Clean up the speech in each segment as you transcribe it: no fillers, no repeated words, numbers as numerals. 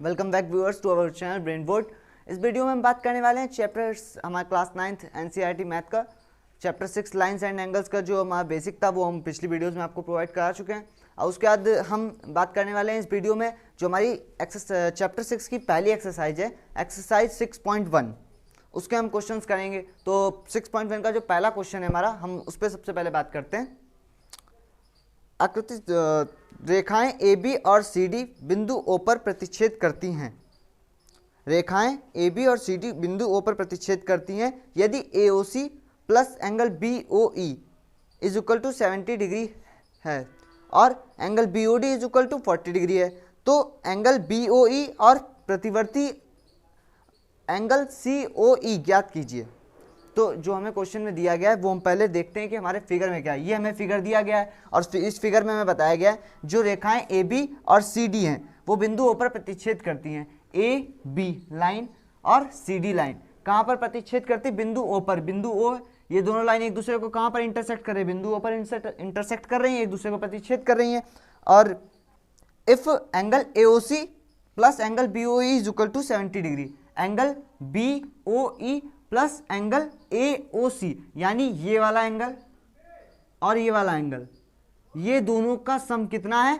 Welcome back viewers to our channel brain board. इस video में हम बात करने वाले हैं चैप्टर हमारे क्लास 9th एनसीईआरटी मैथ का चैप्टर 6 लाइंस एंड एंगल्स का जो हमारा बेसिक था वो हम पिछली वीडियोस में आपको प्रोवाइड करा चुके हैं। और उसके बाद हम बात करने वाले हैं इस वीडियो में जो हमारी चैप्टर 6 की पहली एक्सरसाइज है, एक्सरसाइज 6.1, उसके हम क्वेश्चन करेंगे। तो 6.1 का जो पहला क्वेश्चन है हमारा, हम उस पर सबसे पहले बात करते हैं। आकृति रेखाएं ए बी और सी डी बिंदु ओ पर प्रतिच्छेद करती हैं। रेखाएं ए बी और सी डी बिंदु ओ पर प्रतिच्छेद करती हैं यदि A O C plus angle B O E is equal to 70 degree है और angle B O D is equal to 40 degree है। तो एंगल बी ओ ई और प्रतिवर्ती एंगल सी ओ ई ज्ञात कीजिए। तो जो हमें क्वेश्चन में दिया गया है वो हम पहले देखते हैं कि हमारे फिगर में क्या है। ये हमें फिगर दिया गया है और इस फिगर में हमें बताया गया है जो रेखाएं ए बी और सी डी हैं वो बिंदु ओ पर प्रतिच्छेद करती हैं। ए बी लाइन और सी डी लाइन कहाँ पर प्रतिच्छेद करती? बिंदु ओ पर। बिंदु ओ, ये दोनों लाइन एक दूसरे को कहाँ पर इंटरसेक्ट कर रही है? बिंदु ओ पर इंटरसेक्ट कर रही हैं, एक दूसरे को प्रतिच्छेद कर रही हैं। और if angle A O C plus angle B O E is equal to 70 degree, angle B O E plus angle A O C, यानी ये वाला एंगल और ये वाला एंगल, ये दोनों का सम कितना है?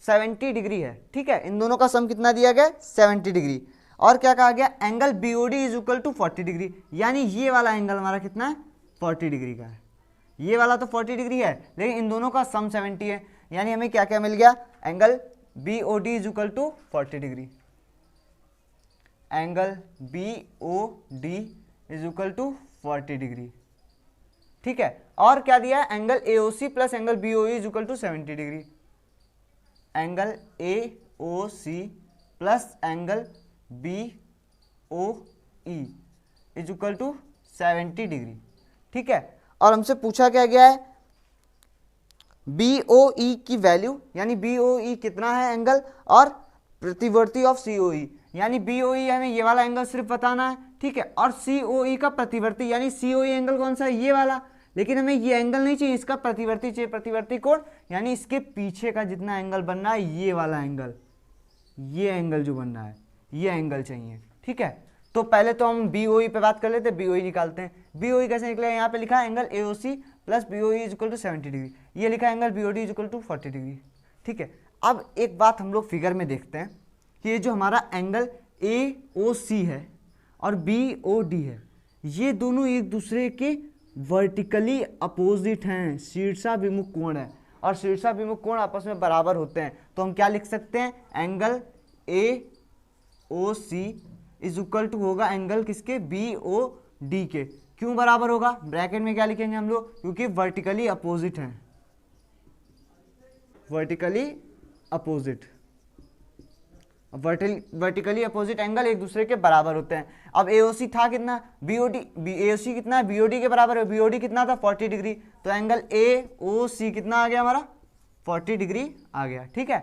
70 डिग्री है। ठीक है, इन दोनों का सम कितना दिया गया? 70 डिग्री। और क्या कहा गया? Angle B O D is equal to 40 degree, यानी ये वाला एंगल हमारा कितना है? 40 डिग्री का है। ये वाला तो 40 डिग्री है लेकिन इन दोनों का सम 70 है, यानी हमें क्या क्या मिल गया? Angle B O D is equal to 40 degree. Angle B O D is equal to 40 degree. ठीक है, और क्या दिया है? Angle A O C plus angle B O E is equal to 70 degree. Angle A O C plus angle B O E is equal to 70 degree. ठीक है, और हमसे पूछा क्या गया है? बी ओ ई की वैल्यू, यानी बी ओ ई कितना है एंगल, और प्रतिवर्ती ऑफ सी ओ ई, यानी बी ओ ई हमें ये वाला एंगल सिर्फ बताना है। ठीक है, और सी ओ ई का प्रतिवर्ती, यानी सी ओ ई एंगल कौन सा है? ये वाला। लेकिन हमें ये एंगल नहीं चाहिए, इसका प्रतिवर्ती चाहिए। प्रतिवर्ती कोण, यानी इसके पीछे का जितना एंगल बनना है, ये वाला एंगल, ये एंगल जो बनना है, ये एंगल चाहिए। ठीक है, तो पहले तो हम बी ओ ई पे बात कर लेते हैं, बी ओ ई निकालते हैं। बी ओ ई कैसे निकलेगा? यहाँ पे लिखा है angle A O C plus B O E is equal to 70 degree, ये लिखा है angle B O D is equal to 40 degree. ठीक है, अब एक बात हम लोग फिगर में देखते हैं कि ये जो हमारा एंगल ए ओ सी है और बी ओ डी है, ये दोनों एक दूसरे के वर्टिकली अपोजिट हैं, शीर्षाभिमुख कोण है, और शीर्षाभिमुख कोण आपस में बराबर होते हैं। तो हम क्या लिख सकते हैं? Angle A O C is equal to होगा एंगल किसके? बी ओ डी के। क्यों बराबर होगा? ब्रैकेट में क्या लिखेंगे हम लोग? क्योंकि वर्टिकली अपोजिट हैं, vertically opposite, vertically opposite angle एक दूसरे के बराबर होते हैं। अब एओसी था कितना? बीओडी, एओसी कितना है? बीओडी के बराबर है। बीओडी कितना था? 40 डिग्री। तो एंगल एओसी कितना आ गया हमारा? 40 डिग्री आ गया। ठीक है,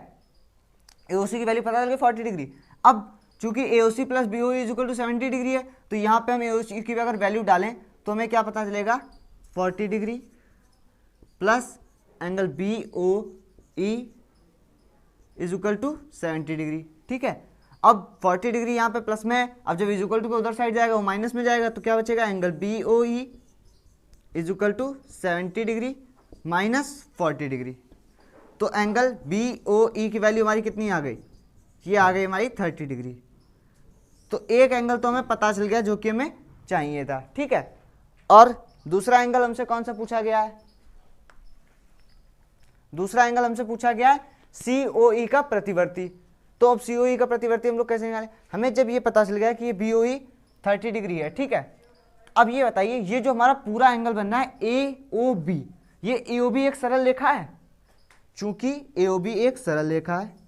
एओसी की वैल्यू पता चल गई 40 डिग्री। अब चूंकि AOC plus BOE is equal to 70 degree है, तो यहाँ पे हम एओसी की अगर वैल्यू डालें तो हमें क्या पता चलेगा? 40 degree plus angle B O E is equal to 70 degree. ठीक है, अब 40 डिग्री यहाँ पे प्लस में है, अब जब इज इक्वल टू उधर साइड जाएगा वो माइनस में जाएगा, तो क्या बचेगा? Angle B O E is equal to 70 degree minus 40 degree. तो एंगल बी ओ ई की वैल्यू हमारी कितनी आ गई? ये आ गई हमारी 30 डिग्री। तो एक एंगल तो हमें पता चल गया जो कि हमें चाहिए था। ठीक है, और दूसरा एंगल हमसे कौन सा पूछा गया है? दूसरा एंगल हमसे पूछा गया है सी ओ ई का प्रतिवर्ती। तो अब सी ओ ई का प्रतिवर्ती हम लोग कैसे निकालें? हमें जब ये पता चल गया कि ये बी ओ ई 30 डिग्री है, ठीक है, अब ये बताइए, ये जो हमारा पूरा एंगल बनना है ए ओ बी, ये ए ओ बी एक सरल रेखा है। चूंकि ए ओ बी एक सरल रेखा है,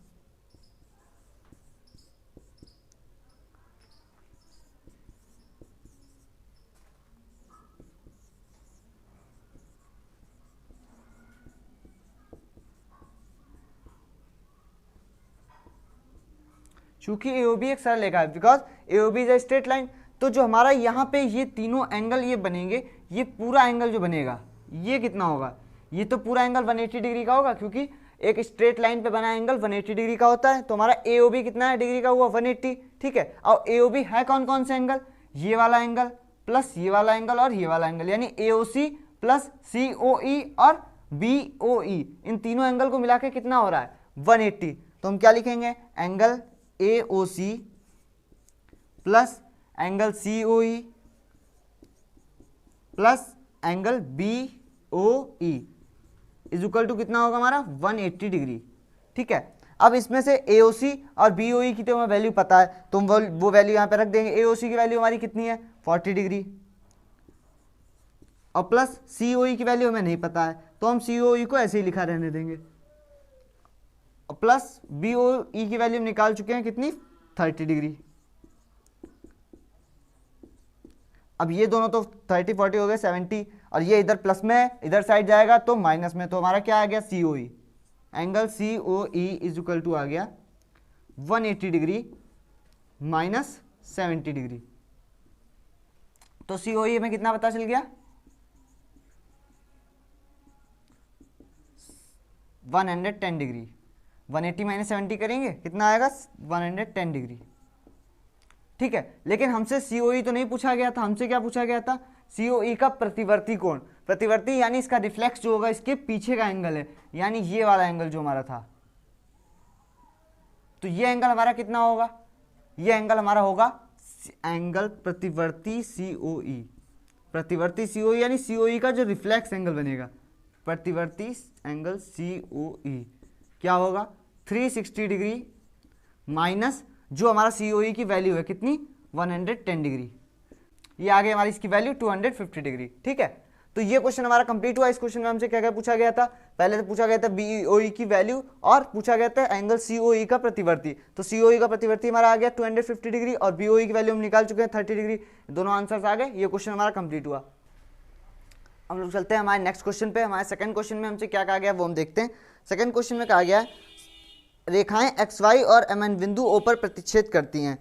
चूंकि एओबी एक सरल रेखा है, because AOB is a straight line, तो जो हमारा यहाँ पे ये तीनों एंगल ये बनेंगे, ये पूरा एंगल जो बनेगा ये कितना होगा? ये तो पूरा एंगल 180 डिग्री का होगा, क्योंकि एक स्ट्रेट लाइन पे बना एंगल 180 डिग्री का होता है, तो हमारा AOB कितना है डिग्री का हुआ 180, ठीक है। और AOB है कौन कौन से एंगल, ये वाला एंगल प्लस ये वाला एंगल और ये वाला एंगल, यानी AOC प्लस COE और BOE, इन तीनों एंगल को मिला के कितना हो रहा है 180। तो हम क्या लिखेंगे, angle AOC plus angle COE plus angle BOE is equal to कितना होगा हमारा 180 डिग्री, ठीक है। अब इसमें से AOC और BOE की तो हमें वैल्यू पता है, तो हम वो वैल्यू यहाँ पे रख देंगे। AOC की वैल्यू हमारी कितनी है 40 डिग्री और प्लस COE की वैल्यू हमें नहीं पता है, तो हम COE को ऐसे ही लिखा रहने देंगे। और प्लस BOE की वैल्यू हम निकाल चुके हैं कितनी 30 डिग्री। अब ये दोनों तो 30 40 हो गए 70, और ये इधर प्लस में है, इधर साइड जाएगा तो माइनस में, तो हमारा क्या आ गया COE, angle COE is equal to आ गया 180 डिग्री माइनस 70 डिग्री। तो COE में कितना पता चल गया 110 डिग्री, 180 माइनस 70 करेंगे कितना आएगा 110 डिग्री, ठीक है। लेकिन हमसे COE तो नहीं पूछा गया था, हमसे क्या पूछा गया था COE का प्रतिवर्ती कोण, प्रतिवर्ती यानी इसका रिफ्लेक्स जो होगा इसके पीछे का एंगल है, यानी ये वाला एंगल जो हमारा था, तो ये एंगल हमारा कितना होगा, ये एंगल हमारा होगा एंगल प्रतिवर्ती COE, प्रतिवर्ती COE यानी COE का जो रिफ्लेक्स एंगल बनेगा, प्रतिवर्ती एंगल COE क्या होगा 360 डिग्री माइनस जो हमारा COE की वैल्यू है कितनी 110 डिग्री, ये आ गई हमारी इसकी वैल्यू 250 डिग्री, ठीक है। तो ये क्वेश्चन हमारा कंप्लीट हुआ। इस क्वेश्चन में हमसे क्या क्या पूछा गया था, पहले तो पूछा गया था BOE की वैल्यू और पूछा गया था एंगल COE का प्रतिवर्ती। तो COE का प्रतिवर्ती हमारा आ गया 250 डिग्री और BOE की वैल्यू हम निकाल चुके हैं 30 डिग्री, दोनों आंसर्स आ गए। ये क्वेश्चन हमारा कंप्लीट हुआ। हम लोग चलते हैं हमारे नेक्स्ट क्वेश्चन पे। हमारे सेकंड क्वेश्चन में हमसे क्या कहा गया वो हम देखते हैं। सेकंड क्वेश्चन में कहा गया है रेखाएं XY और MN बिंदु O पर प्रतिच्छेद करती हैं,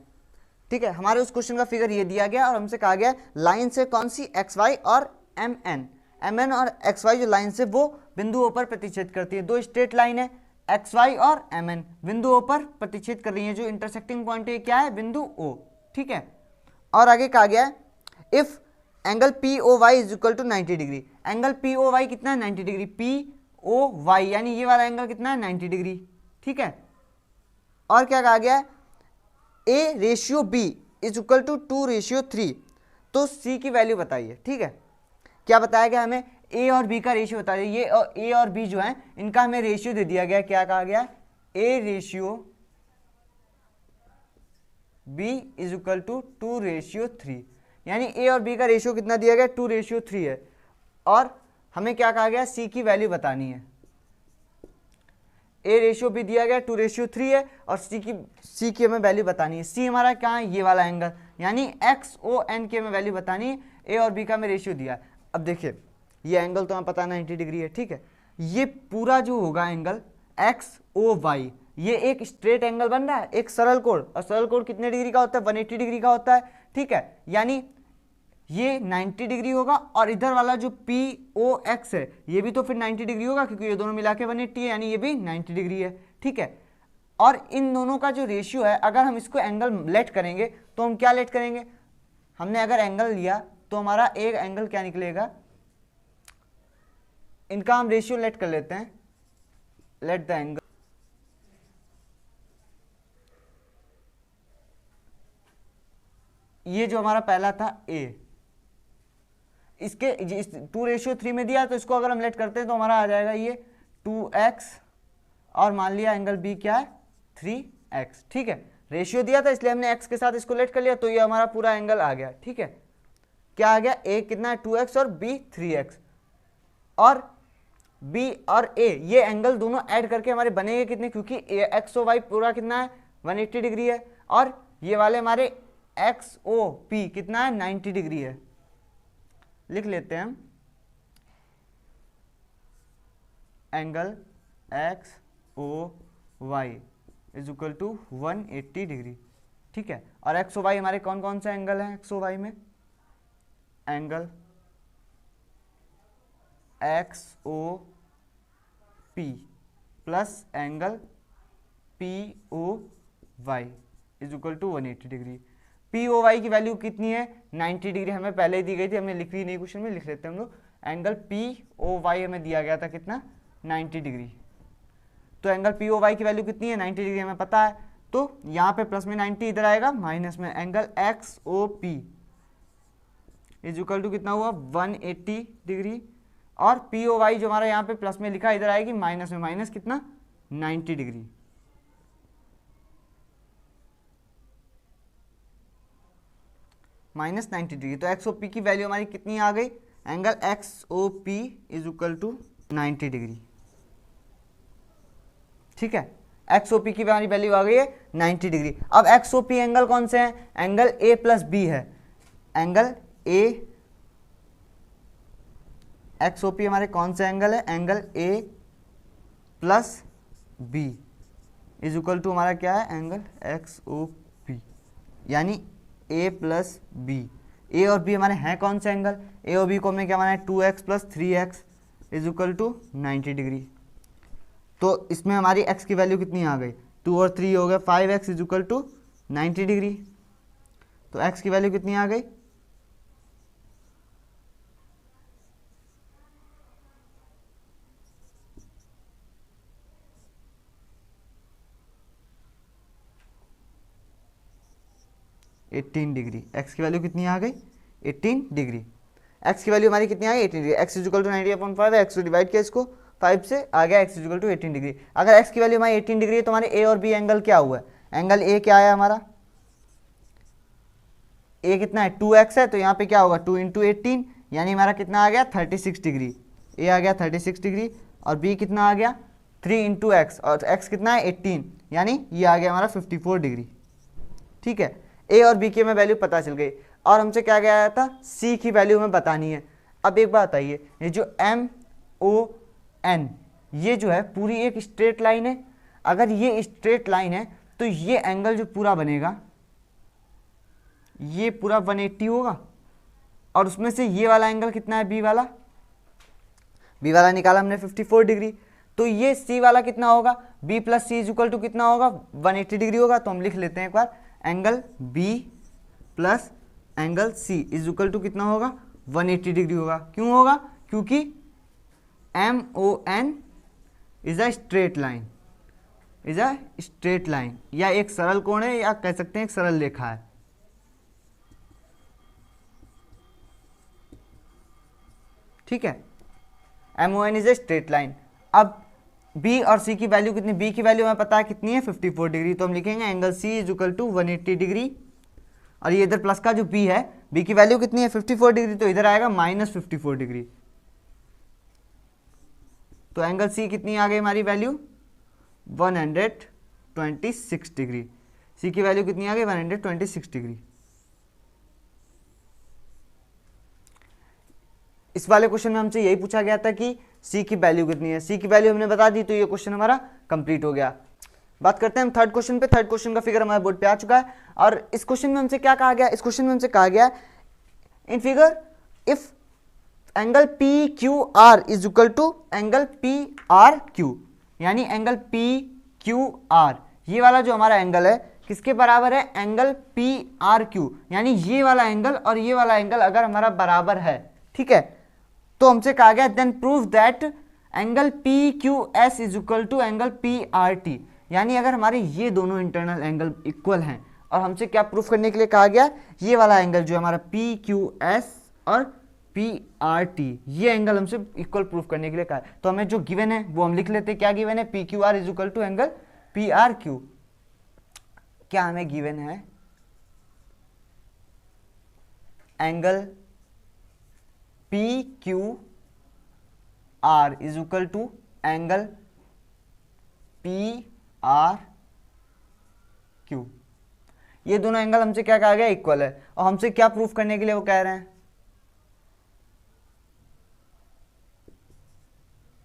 ठीक है। हमारे उस क्वेश्चन का फिगर ये दिया गया और हमसे कहा गया लाइन से कौन सी XY और MN और XY जो लाइन से वो बिंदु O पर प्रतिच्छेद करती है। दो स्ट्रेट लाइन है XY और MN बिंदु O पर प्रतिच्छेद कर रही है, जो इंटरसेक्टिंग पॉइंट है क्या है बिंदु O, ठीक है। और आगे कहा गया है if angle POY is equal to 90 degree, angle POY कितना है 90 डिग्री, POY यानी ये वाला एंगल कितना है 90 डिग्री, ठीक है। और क्या कहा गया है A/B इज इक्वल टू 2/3, तो C की वैल्यू बताइए, ठीक है। क्या बताया गया हमें A और B का रेशियो बताइए, ये A और B जो है इनका हमें रेशियो दे दिया गया, क्या कहा गया A/B इज इक्वल टू 2/3, यानी A और B का रेशियो कितना दिया गया 2/3 है। और हमें क्या कहा गया C की वैल्यू बतानी है, A/B दिया गया 2/3 है और C की हमें वैल्यू बतानी है। C हमारा क्या है ये वाला एंगल, यानी XON की हमें वैल्यू बतानी है। A और B का हमें रेशियो दिया है। अब देखिए ये एंगल तो हमें पता है 90 डिग्री है, ठीक है। ये पूरा जो होगा एंगल XOY ये एक स्ट्रेट एंगल बन रहा है, एक सरल कोण, और सरल कोण कितने डिग्री का होता है 180 डिग्री का होता है, ठीक है। यानी ये 90 डिग्री होगा और इधर वाला जो POX है ये भी तो फिर 90 डिग्री होगा, क्योंकि ये दोनों मिला के 180 है, यानी ये भी 90 डिग्री है, ठीक है। और इन दोनों का जो रेशियो है अगर हम इसको एंगल लेट करेंगे तो हम क्या लेट करेंगे, हमने अगर एंगल लिया तो हमारा एक एंगल क्या निकलेगा, इनका हम रेशियो लेट कर लेते हैं, लेट द एंगल, ये जो हमारा पहला था A, इसके 2/3 में दिया तो इसको अगर हम लेट करते हैं तो हमारा आ जाएगा ये 2x और मान लिया एंगल B क्या है 3x, ठीक है। रेशियो दिया था इसलिए हमने x के साथ इसको लेट कर लिया, तो ये हमारा पूरा एंगल आ गया, ठीक है। क्या आ गया A कितना है 2x और B 3x, और B और A ये एंगल दोनों ऐड करके हमारे बनेंगे कितने, क्योंकि XOY पूरा कितना है 180 डिग्री है और ये वाले हमारे XOP कितना है 90 डिग्री है। लिख लेते हैं हम angle XOY is equal to 180 degree, ठीक है। और XOY हमारे कौन कौन से एंगल हैं XOY में, angle XOP plus angle POY is equal to 180 degree. POY की वैल्यू कितनी है 90 डिग्री, हमें पहले ही दी गई थी, हमने लिखी नहीं क्वेश्चन में, लिख लेते हैं हम लोग। एंगल POY हमें दिया गया था कितना 90 डिग्री। तो एंगल POY की वैल्यू कितनी है 90 डिग्री हमें पता है, तो यहाँ पे प्लस में 90 इधर आएगा माइनस में angle XOP is equal to कितना हुआ 180 डिग्री, और POY जो हमारा यहाँ पे प्लस में लिखा इधर आएगी माइनस में, माइनस कितना 90 डिग्री। Minus 90 degree. तो XOP की वैल्यू हमारी कितनी आ गई, angle XOP is equal to 90 degree. ठीक है, XOP की हमारी वैल्यू आ गई है 90 डिग्री। अब XOP एंगल कौन से हैं, एंगल A प्लस B है। एंगल A XOP हमारे कौन से एंगल है, angle A plus B is equal to हमारा क्या है, एंगल XOP, यानी A प्लस B। A और B हमारे हैं कौन से एंगल, A और B को हमने क्या माना है 2x plus 3x is equal to 90 degree. तो इसमें हमारी x की वैल्यू कितनी आ गई, 2 और 3 हो गया 5x is equal to 90 degree. तो x की वैल्यू कितनी आ गई, एटीन डिग्री। x की वैल्यू कितनी आ गई 18 डिग्री। x की वैल्यू हमारी कितनी आ गई 18 degree. x is equal to 90/5 है, x को डिवाइड किया इसको 5 से, आ गया x is equal to 18 degree. अगर x की वैल्यू हमारी 18 डिग्री है तो हमारे a और b एंगल क्या हुआ है, एंगल a क्या आया हमारा, a कितना है 2x है, तो यहाँ पे क्या होगा 2 × 18 यानी हमारा कितना आ गया 36 डिग्री। a आ गया 36 डिग्री और b कितना आ गया 3 × x, और x कितना है 18 यानी ये आ गया हमारा 54 डिग्री। ठीक है, a और b की हमें वैल्यू पता चल गई, और हमसे क्या गया था c की वैल्यू हमें बतानी है। अब एक बात बताइए, ये जो MON ये जो है पूरी एक स्ट्रेट लाइन है, अगर ये स्ट्रेट लाइन है तो ये एंगल जो पूरा बनेगा ये पूरा 180 होगा, और उसमें से ये वाला एंगल कितना है b वाला निकाला हमने 54 डिग्री। तो ये c वाला कितना होगा, b plus C is equal to कितना होगा 180 डिग्री होगा। तो हम लिख लेते हैं एक बार, angle b plus angle c is equal to कितना होगा 180 डिग्री होगा। क्यों होगा, क्योंकि MON is a straight line, is a straight line, या एक सरल कोण है, या कह सकते हैं एक सरल रेखा है। ठीक है, MON is a straight line. अब b और c की वैल्यू कितनी, b की वैल्यू हमें पता है कितनी है 54 डिग्री, तो हम लिखेंगे angle c is equal to 180 degree, और ये इधर प्लस का जो b है, b की वैल्यू कितनी है 54 डिग्री, तो इधर आएगा माइनस 54 डिग्री। तो एंगल c कितनी आ गई हमारी वैल्यू 126 डिग्री। c की वैल्यू कितनी आ गई 126 डिग्री। इस वाले क्वेश्चन में हमसे यही पूछा गया था कि c की वैल्यू कितनी है, c की वैल्यू हमने बता दी, तो ये क्वेश्चन हमारा कंप्लीट हो गया। बात करते हैं हम थर्ड क्वेश्चन पे। थर्ड क्वेश्चन का फिगर हमारे बोर्ड पे आ चुका है, और इस क्वेश्चन में हमसे क्या कहा गया, इस क्वेश्चन में हमसे कहा गया in figure if angle PQR is equal to angle PRQ, यानी एंगल PQR ये वाला जो हमारा एंगल है किसके बराबर है, एंगल PRQ, यानी ये वाला एंगल और ये वाला एंगल अगर हमारा बराबर है, ठीक है, तो हमसे कहा गया then prove that angle PQS is equal to angle PRT, यानी अगर हमारे ये दोनों इंटरनल एंगल इक्वल हैं, और हमसे क्या प्रूफ करने के लिए कहा गया, ये वाला एंगल जो हमारा PQS और PRT ये एंगल हमसे इक्वल प्रूफ करने के लिए कहा है। तो हमें जो गिवन है वो हम लिख लेते हैं, क्या गिवन है, PQR is equal to angle PRQ। क्या हमें गिवन है, angle PQR is equal to angle PRQ। ये दोनों एंगल हमसे क्या कहा गया, इक्वल है, और हमसे क्या प्रूफ करने के लिए वो कह रहे हैं,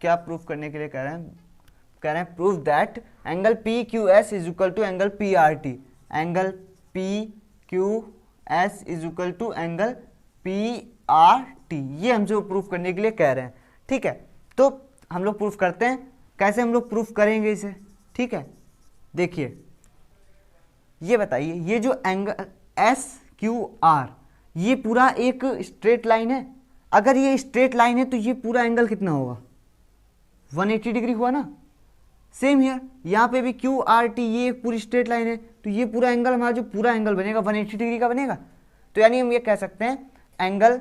क्या प्रूफ करने के लिए कह रहे हैं proof that angle PQS is equal to angle PRT, angle PQS is equal to angle PRT, ये हमसे प्रूफ करने के लिए कह रहे हैं। ठीक है, तो हम लोग प्रूफ करते हैं। कैसे हम लोग प्रूफ करेंगे इसे, ठीक है। देखिए ये बताइए, ये जो एंगल एस क्यू आर ये पूरा एक स्ट्रेट लाइन है। अगर ये स्ट्रेट लाइन है तो ये पूरा एंगल कितना होगा, 180 डिग्री हुआ ना। सेम हियर, यहाँ पे भी क्यू आर टी ये एक पूरी स्ट्रेट लाइन है, तो ये पूरा एंगल हमारा जो पूरा एंगल बनेगा 180 डिग्री का बनेगा। तो यानी हम ये कह सकते हैं एंगल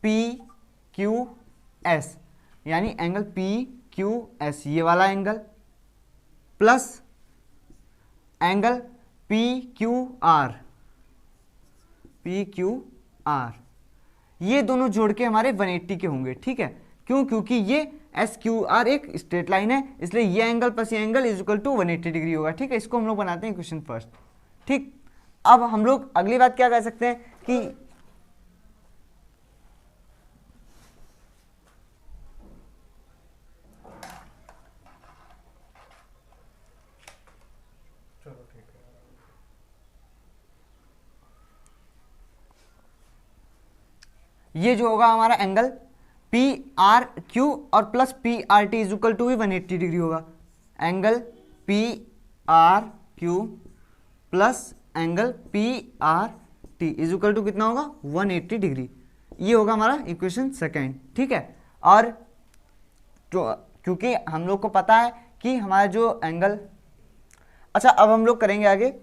पी क्यू एस, यानी एंगल पी क्यू एस ये वाला angle plus angle P Q are, P Q are, ये दोनों जोड़ के हमारे 180 के होंगे, ठीक है। क्यों, क्योंकि ये एस क्यू आर एक स्ट्रेट लाइन है, इसलिए ये एंगल प्लस ये angle is equal to 180 degree होगा, ठीक है। इसको हम लोग बनाते हैं इक्वेशन फर्स्ट, ठीक। अब हम लोग अगली बात क्या कह सकते हैं कि ये जो होगा हमारा एंगल पी आर क्यू और plus P R T is equal to भी 180 डिग्री होगा। Angle P R Q plus angle P R T is equal to कितना होगा, 180 डिग्री। ये होगा हमारा इक्वेशन सेकेंड, ठीक है। और क्योंकि हम लोग को पता है कि हमारा जो एंगल, अच्छा अब हम लोग करेंगे आगे,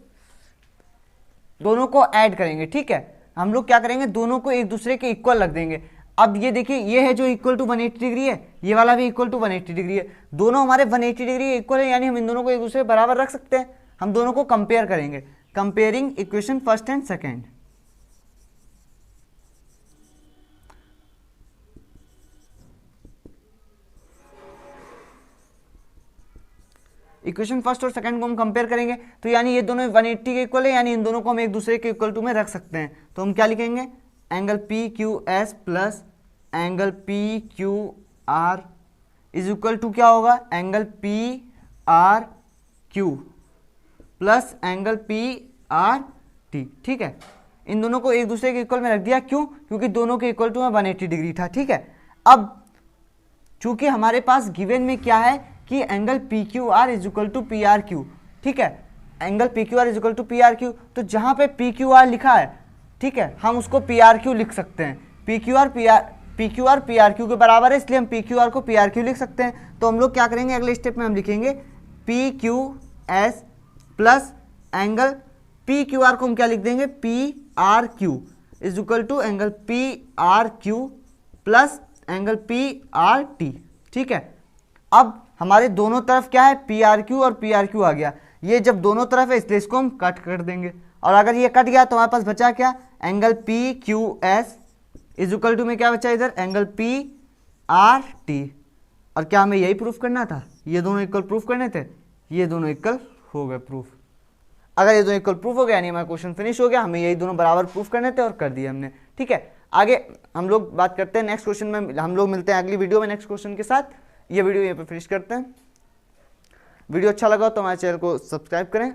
दोनों को ऐड करेंगे, ठीक है। हम लोग क्या करेंगे, दोनों को एक दूसरे के इक्वल रख देंगे। अब ये देखिए, ये है जो इक्वल टू 180 डिग्री है, ये वाला भी इक्वल टू 180 डिग्री है, दोनों हमारे 180 डिग्री इक्वल है, यानी हम इन दोनों को एक दूसरे के बराबर रख सकते हैं। हम दोनों को कंपेयर करेंगे, comparing equation first and second. Equation first और सेकंड को हम कंपेयर करेंगे, तो यानी ये दोनों 180 के इक्वल है, यानी इन दोनों को हम एक दूसरे के इक्वल टू में रख सकते हैं। तो हम क्या लिखेंगे, angle P Q S plus angle P Q R is equal to क्या होगा, angle P R Q plus angle P R T, ठीक है। इन दोनों को एक दूसरे के इक्वल में रख दिया, क्यों, क्योंकि दोनों के इक्वल टू में 180 डिग्री था, ठीक है। अब चूंकि हमारे पास गिवन में क्या है कि angle P Q R is equal to P R Q, ठीक है। Angle P Q R is equal to P R Q, तो जहां पे पी क्यू आर लिखा है, ठीक है, हम उसको पी आर क्यू लिख सकते हैं। P Q R P R Q के बराबर है, इसलिए हम पी क्यू आर को पी आर क्यू लिख सकते हैं। तो हम लोग क्या करेंगे, अगले स्टेप में हम लिखेंगे P Q S plus angle P Q R को हम क्या लिख देंगे, P R Q is equal to angle P R Q plus angle P R T, ठीक है। अब हमारे दोनों तरफ क्या है, पी आर क्यू और पी आर क्यू आ गया। ये जब दोनों तरफ है इसलिए इसको हम कट कर देंगे, और अगर ये कट गया तो हमारे पास बचा क्या, angle P Q S is equal to में क्या बचा इधर, एंगल पी आर टी। और क्या हमें यही प्रूफ करना था, ये दोनों इक्वल प्रूफ करने थे, ये दोनों इक्वल हो गए प्रूफ। अगर ये दोनों इक्वल प्रूफ हो गया यानी हमारा क्वेश्चन फिनिश हो गया, हमें यही दोनों बराबर प्रूफ करने थे और कर दिए हमने, ठीक है। आगे हम लोग बात करते हैं नेक्स्ट क्वेश्चन में, हम लोग मिलते हैं अगली वीडियो में नेक्स्ट क्वेश्चन के साथ। ये वीडियो यहाँ पे फिनिश करते हैं। वीडियो अच्छा लगा तो हमारे चैनल को सब्सक्राइब करें।